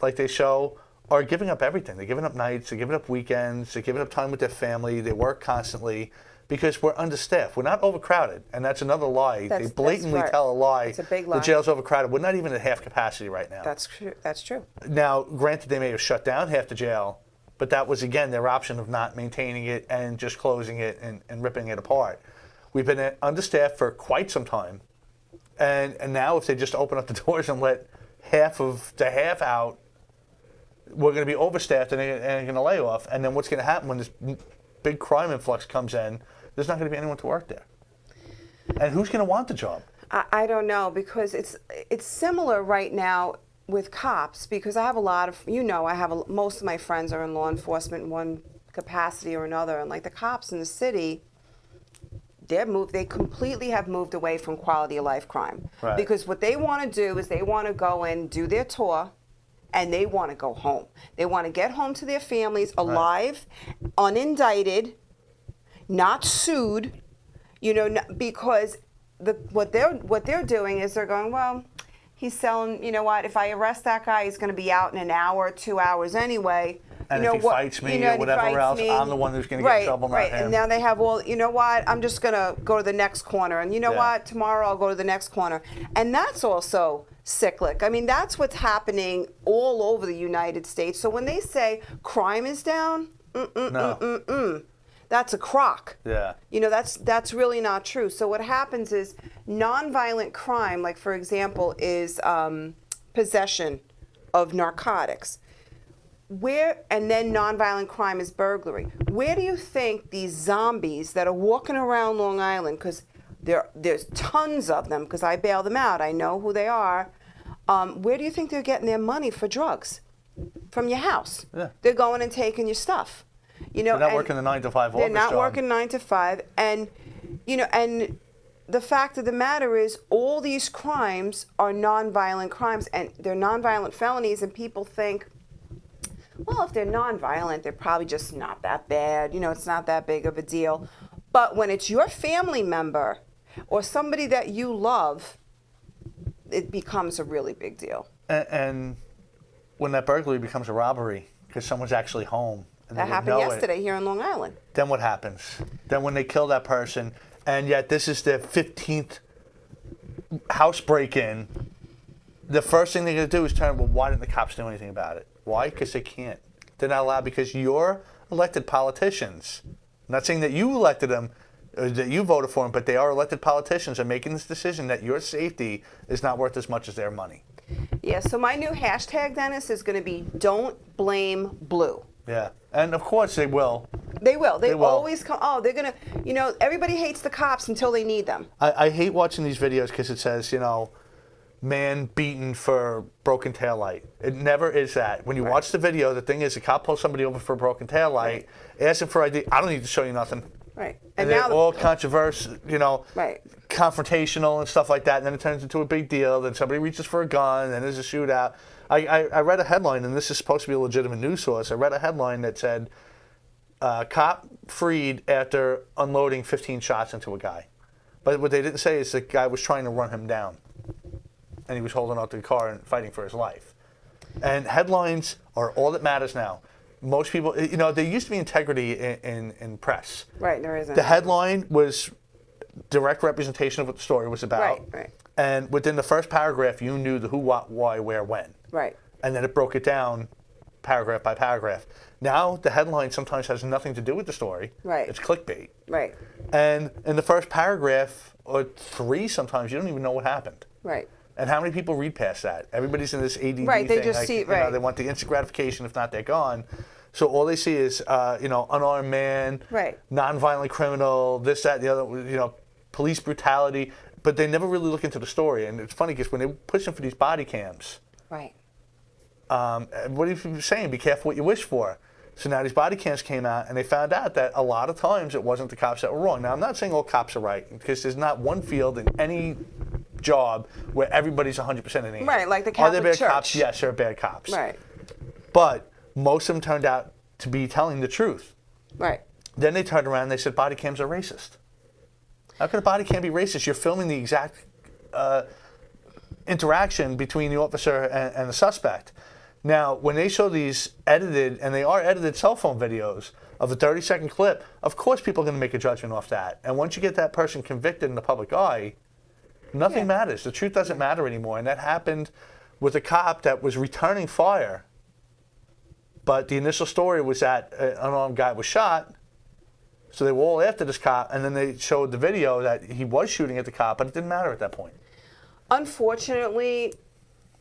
like they show, are giving up everything. They're giving up nights, they're giving up weekends, they're giving up time with their family, they work constantly because we're understaffed. We're not overcrowded, and that's another lie. That's They blatantly right. tell a lie. It's a big The lie. jail's overcrowded. We're not even at half capacity right now. That's true. That's true. Now, granted, they may have shut down half the jail, but that was, again, their option of not maintaining it and just closing it and ripping it apart. We've been understaffed for quite some time. And now if they just open up the doors and let half out, we're going to be overstaffed and they're going to lay off. And then what's going to happen when this big crime influx comes in, there's not going to be anyone to work there. And who's going to want the job? I don't know, because it's similar right now with cops, because I have a lot of, most of my friends are in law enforcement in one capacity or another, and like the cops in the city, they completely have moved away from quality of life crime. Right. Because what they want to do is they want to go in, do their tour, and they want to go home. They want to get home to their families alive, unindicted, not sued, because what they're doing is they're going, well, he's selling, if I arrest that guy, he's going to be out in an hour or 2 hours anyway. And if he fights me or whatever else, I'm the one who's going to get in trouble, not him. And now they have, well, you know what, I'm just going to go to the next corner. And you know what, tomorrow I'll go to the next corner. And that's also cyclic. I mean, that's what's happening all over the United States. So when they say crime is down, that's a crock. Yeah. That's really not true. So what happens is nonviolent crime, like for example, is possession of narcotics. And then nonviolent crime is burglary. Where do you think these zombies that are walking around Long Island, because there's tons of them, because I bail them out, I know who they are, where do you think they're getting their money for drugs? From your house. Yeah. They're going and taking your stuff. They're not working the 9 to 5 office They're not job. working 9 to 5. And, and the fact of the matter is all these crimes are nonviolent crimes, and they're nonviolent felonies, and people think, well, if they're nonviolent, they're probably just not that bad. You know, it's not that big of a deal. But when it's your family member or somebody that you love, it becomes a really big deal. And when that burglary becomes a robbery because someone's actually home. And That happened yesterday here in Long Island. Then what happens? Then when they kill that person, and yet this is their 15th house break-in, the first thing they're going to do is turn, well, why didn't the cops do anything about it? Why? Because they can't. They're not allowed because you're elected politicians. I'm not saying that you elected them, or that you voted for them, but they are elected politicians and making this decision that your safety is not worth as much as their money. Yeah, so my new hashtag, Dennis, is going to be don't blame blue. Yeah, and of course they will. They will. They will. always come. Oh, they're going to, you know, everybody hates the cops until they need them. I hate watching these videos because it says, you know, man beaten for broken taillight. It never is that. When you watch the video, the thing is the cop pulls somebody over for a broken taillight, asks him for ID. I don't need to show you nothing. Right. And now they're all controversial, you know, confrontational and stuff like that. And then it turns into a big deal. Then somebody reaches for a gun, and then there's a shootout. I read a headline, and this is supposed to be a legitimate news source. I read a headline that said, cop freed after unloading 15 shots into a guy. But what they didn't say is the guy was trying to run him down. And he was holding out the car and fighting for his life. And headlines are all that matters now. Most people, you know, there used to be integrity in press. Right, there isn't. The headline was direct representation of what the story was about. Right, right. And within the first paragraph, you knew the who, what, why, where, when. Right. And then it broke it down paragraph by paragraph. Now, the headline sometimes has nothing to do with the story. Right. It's clickbait. Right. And in the first paragraph, or three sometimes, you don't even know what happened. Right. And how many people read past that? Everybody's in this ADD Right, they thing. just like, see, you know, right. they want the instant gratification. If not, they're gone. So all they see is, you know, unarmed man, right. nonviolent criminal, this, that, the other, you know, police brutality. But they never really look into the story. And it's funny because when they push them for these body cams, right. what are you saying? Be careful what you wish for. So now these body cams came out, and they found out that a lot of times it wasn't the cops that were wrong. Now, I'm not saying all cops are right, because there's not one field in any job where everybody's 100% in the Right, like the Catholic Are there bad Church. cops? Yes, there are bad cops. Right. But most of them turned out to be telling the truth. Right. Then they turned around and they said body cams are racist. How can a body cam be racist? You're filming the exact interaction between the officer and the suspect. Now, when they show these edited, and they are edited cell phone videos of a 30-second clip, of course people are going to make a judgment off that. And once you get that person convicted in the public eye, nothing matters. The truth doesn't matter anymore. And that happened with a cop that was returning fire. But the initial story was that an unarmed guy was shot. So they were all after this cop. And then they showed the video that he was shooting at the cop, but it didn't matter at that point. Unfortunately,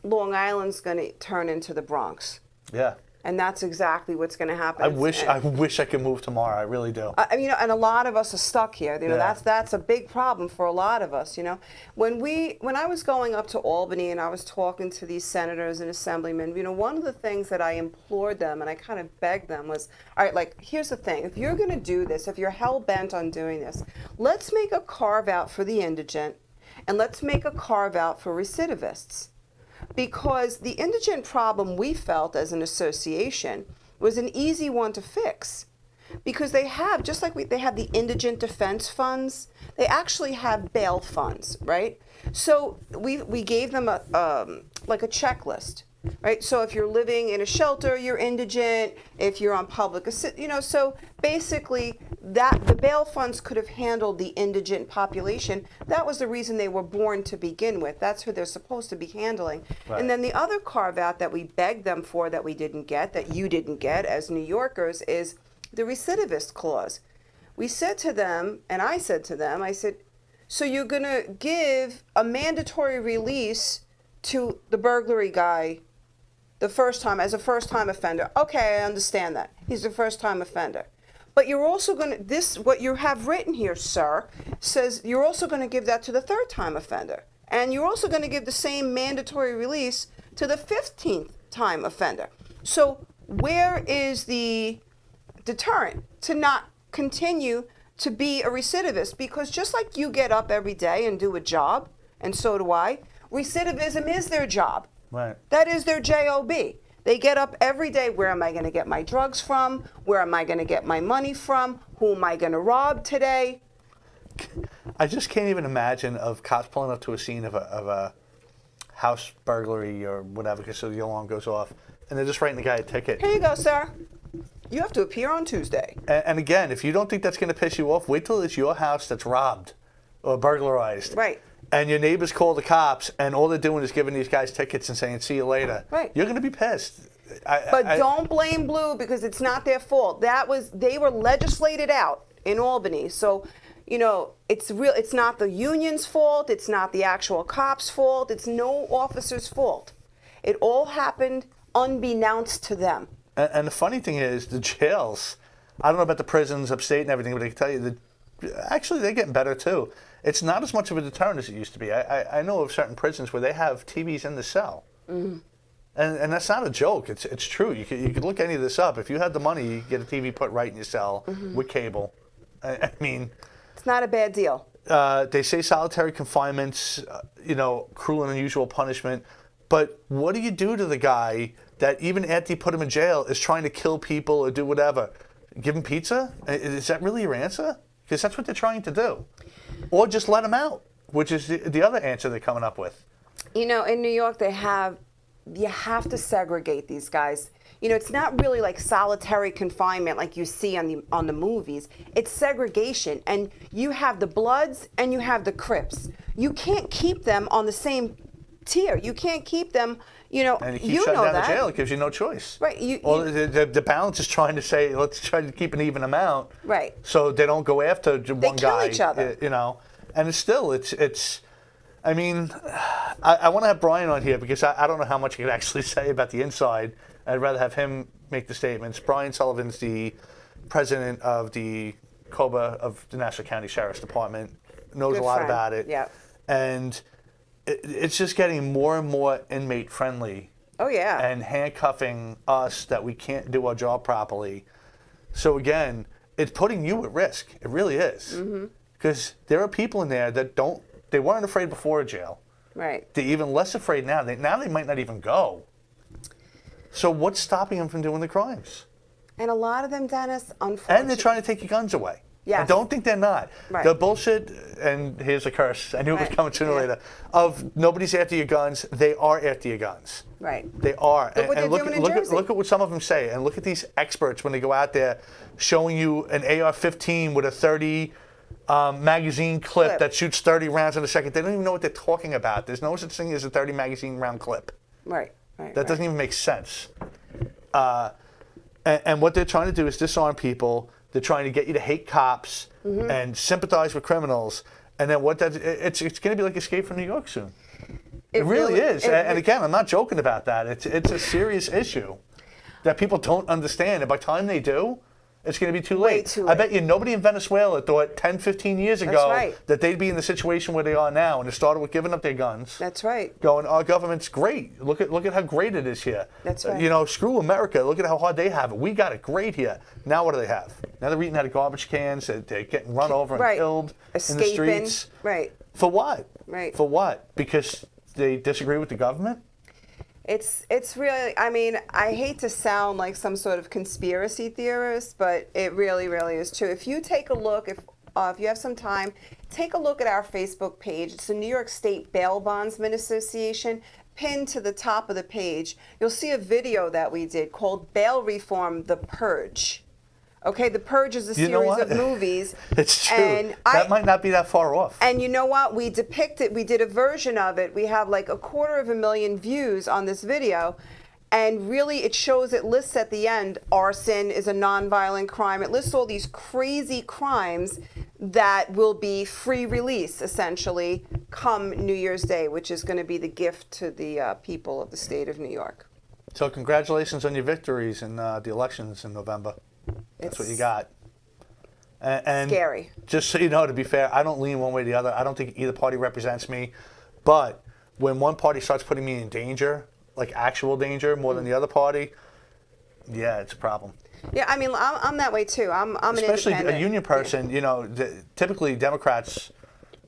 Long Island's going to turn into the Bronx. Yeah. And that's exactly what's going to happen. I wish I could move tomorrow. I really do. You know, and a lot of us are stuck here. You know, that's a big problem for a lot of us. You know, when I was going up to Albany and I was talking to these senators and assemblymen, you know, one of the things that I implored them and I kind of begged them was, all right, like, here's the thing: if you're going to do this, if you're hell bent on doing this, let's make a carve out for the indigent, and let's make a carve out for recidivists. Because the indigent problem we felt as an association was an easy one to fix. Because they have, just like they have the indigent defense funds, they actually have bail funds, right? So we gave them like a checklist, right? So if you're living in a shelter, you're indigent. If you're on public, you know, so basically the bail funds could have handled the indigent population. That was the reason they were born to begin with. That's who they're supposed to be handling. Right. And then the other carve out that we begged them for that we didn't get, that you didn't get as New Yorkers, is the recidivist clause. We said to them, and I said to them, I said, so you're going to give a mandatory release to the burglary guy the first time, as a first-time offender. Okay, I understand that. He's a first-time offender. But you're also going to, what you have written here, sir, says you're also going to give that to the third-time offender. And you're also going to give the same mandatory release to the 15th time offender. So where is the deterrent to not continue to be a recidivist? Because just like you get up every day and do a job, and so do I, recidivism is their job. Right. That is their job. They get up every day. Where am I going to get my drugs from? Where am I going to get my money from? Who am I going to rob today? I just can't even imagine of cops pulling up to a scene of a house burglary or whatever, because so the alarm goes off, and they're just writing the guy a ticket. Here you go, sir. You have to appear on Tuesday. And again, if you don't think that's going to piss you off, wait till it's your house that's robbed or burglarized. Right. And your neighbors call the cops, and all they're doing is giving these guys tickets and saying, see you later. Right. You're going to be pissed. But don't blame Blue, because it's not their fault. They were legislated out in Albany. So, it's not the union's fault. It's not the actual cops' fault. It's no officer's fault. It all happened unbeknownst to them. And the funny thing is, the jails, I don't know about the prisons upstate and everything, but I can tell you that actually they're getting better too. It's not as much of a deterrent as it used to be. I know of certain prisons where they have TVs in the cell. Mm-hmm. And that's not a joke. It's true. You could look any of this up. If you had the money, you could get a TV put right in your cell with cable. I mean, it's not a bad deal. They say solitary confinement's, cruel and unusual punishment. But what do you do to the guy that even after you put him in jail is trying to kill people or do whatever? Give him pizza? Is that really your answer? Because that's what they're trying to do. Or just let him out, which is the other answer they're coming up with. In New York, you have to segregate these guys. It's not really like solitary confinement like you see on the movies. It's segregation, and you have the Bloods and you have the Crips. You can't keep them on the same tier. You can't keep them, And you keep shutting down the jail. It gives you no choice. Right. The balance is trying to say, let's try to keep an even amount. Right. So they don't go after one guy. They kill each other. And it's. I mean, I want to have Brian on here because I don't know how much he could actually say about the inside. I'd rather have him make the statements. Brian Sullivan's the president of the COBA of the Nassau County Sheriff's Department, knows a lot about it. Yeah. And it's just getting more and more inmate friendly. Oh, yeah. And handcuffing us that we can't do our job properly. So again, it's putting you at risk. It really is. Because there are people in there that they weren't afraid before jail. Right. They're even less afraid now. Now they might not even go. So what's stopping them from doing the crimes? And a lot of them, Dennis, unfortunately. And they're trying to take your guns away. Yes. I don't think they're not. Right. The bullshit, and here's a curse, I knew it was coming sooner or later, of nobody's after your guns, they are after your guns. Right. They are. Look what they're doing in Jersey. Look at what some of them say, and look at these experts when they go out there showing you an AR-15 with a 30 magazine clip that shoots 30 rounds in a second. They don't even know what they're talking about. There's no such thing as a 30 magazine round clip. Right. That doesn't even make sense. And what they're trying to do is disarm people. They're trying to get you to hate cops and sympathize with criminals. And then it's going to be like Escape from New York soon. It really is. And again, I'm not joking about that. It's a serious issue that people don't understand. And by the time they do, it's going to be too late. I bet you nobody in Venezuela thought 10, 15 years ago that they'd be in the situation where they are now. And it started with giving up their guns. That's right. Going, our government's great. Look at how great it is here. That's right. Screw America. Look at how hard they have it. We got it great here. Now what do they have? Now they're eating out of garbage cans. They're getting run over and killed in the streets. Right. For what? Right. For what? Because they disagree with the government? It's really, I hate to sound like some sort of conspiracy theorist, but it really, really is true. If you take a look, if you have some time, take a look at our Facebook page. It's the New York State Bail Bondsman Association. Pinned to the top of the page, you'll see a video that we did called Bail Reform, The Purge. Okay, The Purge is a series of movies. It's true. And that might not be that far off. And you know what? We did a version of it. We have like 250,000 views on this video. And really, it lists at the end, arson is a nonviolent crime. It lists all these crazy crimes that will be free release, essentially, come New Year's Day, which is going to be the gift to the people of the state of New York. So congratulations on your victories in the elections in November. That's what you got. And scary. Just so you know, to be fair, I don't lean one way or the other. I don't think either party represents me. But when one party starts putting me in danger, like actual danger, more than the other party, yeah, it's a problem. Yeah, I'm that way too. I'm especially an independent. A union person. Typically Democrats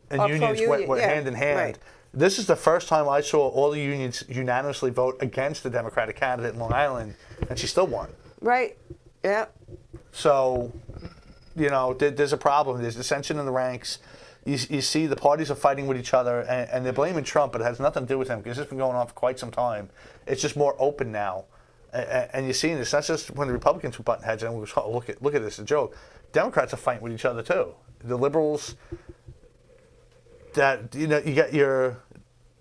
and unions went hand in hand. Right. This is the first time I saw all the unions unanimously vote against the Democratic candidate in Long Island, and she still won. Right. Yeah. So, there's a problem. There's dissension in the ranks. You see the parties are fighting with each other, and they're blaming Trump, but it has nothing to do with him because it's been going on for quite some time. It's just more open now. And you're seeing this, not just when the Republicans were butting heads and we go, oh, look at this, it's a joke. Democrats are fighting with each other too. The liberals, you got your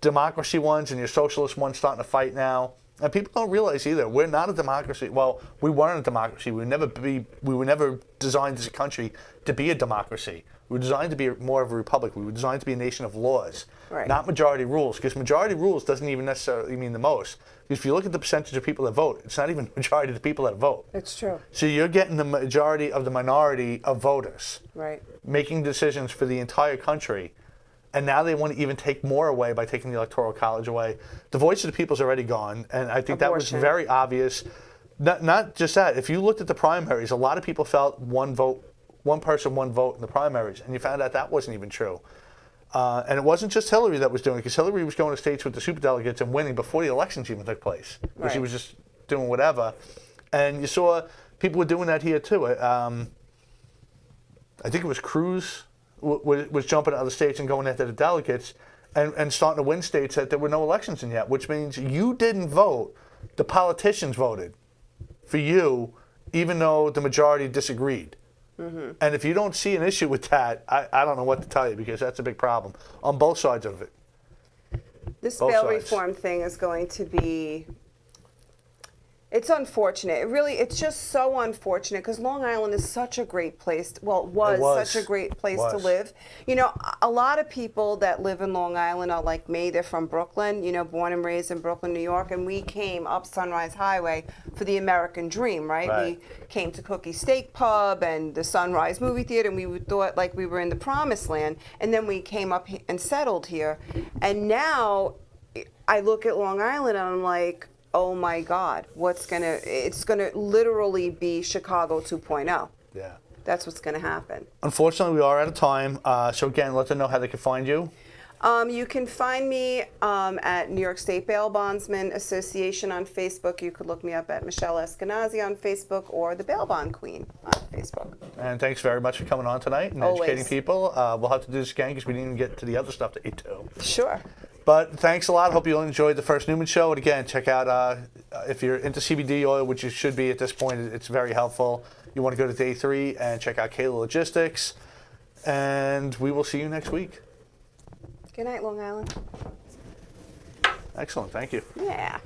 democracy ones and your socialist ones starting to fight now. And people don't realize either, we're not a democracy. Well, we weren't a democracy. We were never designed as a country to be a democracy. We were designed to be more of a republic. We were designed to be a nation of laws, not majority rules. Because majority rules doesn't even necessarily mean the most. Because if you look at the percentage of people that vote, it's not even the majority of the people that vote. It's true. So you're getting the majority of the minority of voters, making decisions for the entire country. And now they want to even take more away by taking the Electoral College away. The voice of the people's already gone, and I think that was very obvious. Not just that. If you looked at the primaries, a lot of people felt one person, one vote in the primaries, and you found out that wasn't even true. And it wasn't just Hillary that was doing it, because Hillary was going to states with the superdelegates and winning before the elections even took place. Because she was just doing whatever. And you saw people were doing that here too. I think it was Cruz was jumping to other states and going after the delegates and starting to win states that there were no elections in yet, which means you didn't vote. The politicians voted for you, even though the majority disagreed. And if you don't see an issue with that, I don't know what to tell you, because that's a big problem on both sides of it. This bail reform thing is going to be, it's unfortunate. It's just so unfortunate, because Long Island is such a great place. Was such a great place to live. A lot of people that live in Long Island are like me. They're from Brooklyn, born and raised in Brooklyn, New York, and we came up Sunrise Highway for the American dream, right? We came to Cookie Steak Pub and the Sunrise Movie Theater, and we thought like we were in the promised land. And then we came up and settled here. And now I look at Long Island and I'm like, oh my God, it's gonna literally be Chicago 2.0. Yeah. That's what's gonna happen. Unfortunately, we are out of time. So again, let them know how they can find you. You can find me at New York State Bail Bondsman Association on Facebook. You could look me up at Michelle Esquenazi on Facebook, or the Bail Bond Queen on Facebook. And thanks very much for coming on tonight and educating people. We'll have to do this again because we didn't even get to the other stuff to eat too. Sure. But thanks a lot. Hope you enjoyed the first Newman show. And again, check out, if you're into CBD oil, which you should be at this point, it's very helpful. You want to go to day 3 and check out Kayla Logistics. And we will see you next week. Good night, Long Island. Excellent. Thank you. Yeah.